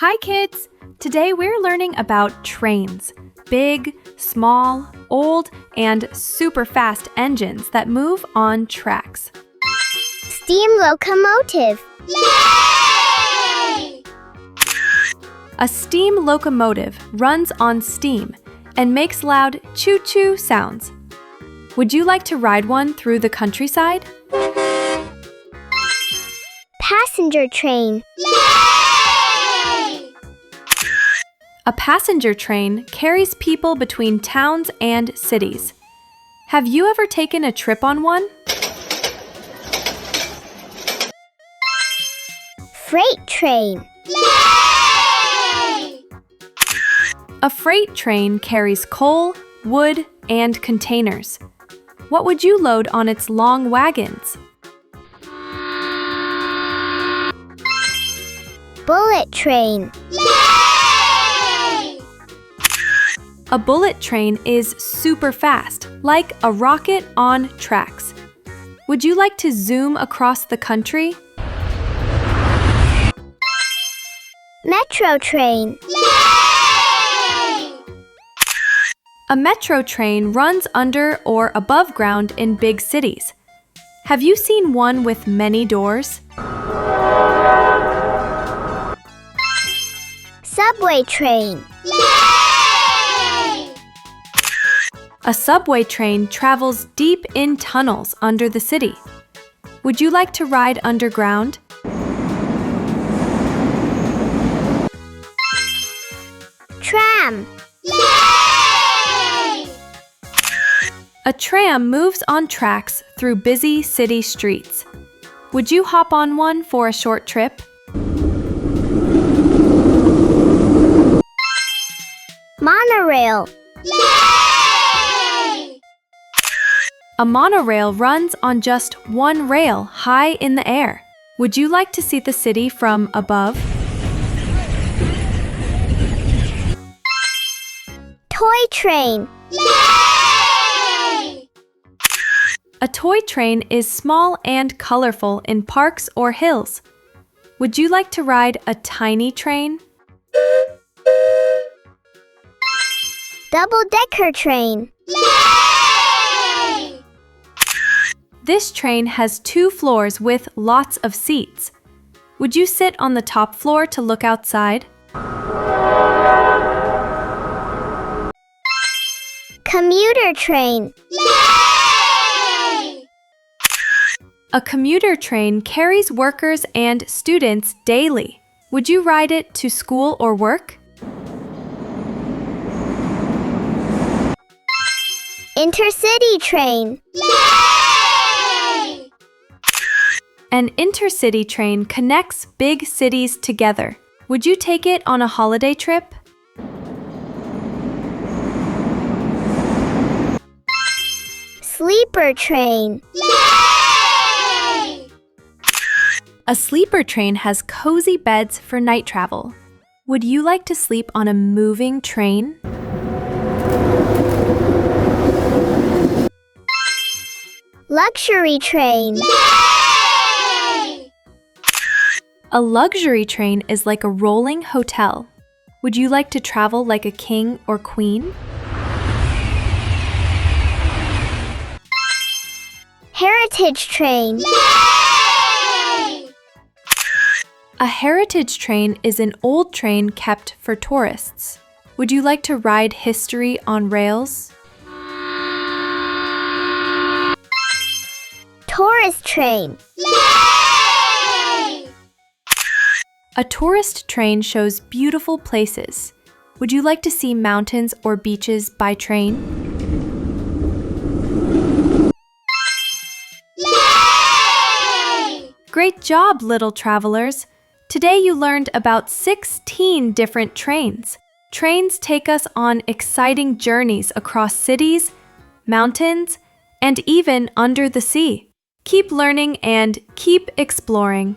Hi kids! Today we're learning about trains. Big, small, old, and super fast engines that move on tracks. Steam locomotive. Yay! A steam locomotive runs on steam and makes loud choo-choo sounds. Would you like to ride one through the countryside? Passenger train. Yay! A passenger train carries people between towns and cities. Have you ever taken a trip on one? Freight train. Yay! A freight train carries coal, wood, and containers. What would you load on its long wagons? Bullet train. Yay! A bullet train is super fast, like a rocket on tracks. Would you like to zoom across the country? Metro train. Yay! A metro train runs under or above ground in big cities. Have you seen one with many doors? Subway train. Yay! A subway train travels deep in tunnels under the city. Would you like to ride underground? Tram. Yay! A tram moves on tracks through busy city streets. Would you hop on one for a short trip? Monorail. Yay! A monorail runs on just one rail high in the air. Would you like to see the city from above? Toy train. Yay! A toy train is small and colorful in parks or hills. Would you like to ride a tiny train? Double-decker train. Yay! This train has 2 floors with lots of seats. Would you sit on the top floor to look outside? Commuter train. Yay! A commuter train carries workers and students daily. Would you ride it to school or work? Intercity train. Yay! An intercity train connects big cities together. Would you take it on a holiday trip? Sleeper train. Yay! A sleeper train has cozy beds for night travel. Would you like to sleep on a moving train? Luxury train. Yay! A luxury train is like a rolling hotel. Would you like to travel like a king or queen? Heritage train. Yay! A heritage train is an old train kept for tourists. Would you like to ride history on rails? Tourist train. Yay! A tourist train shows beautiful places. Would you like to see mountains or beaches by train? Yay! Great job, little travelers! Today you learned about 16 different trains. Trains take us on exciting journeys across cities, mountains, and even under the sea. Keep learning and keep exploring.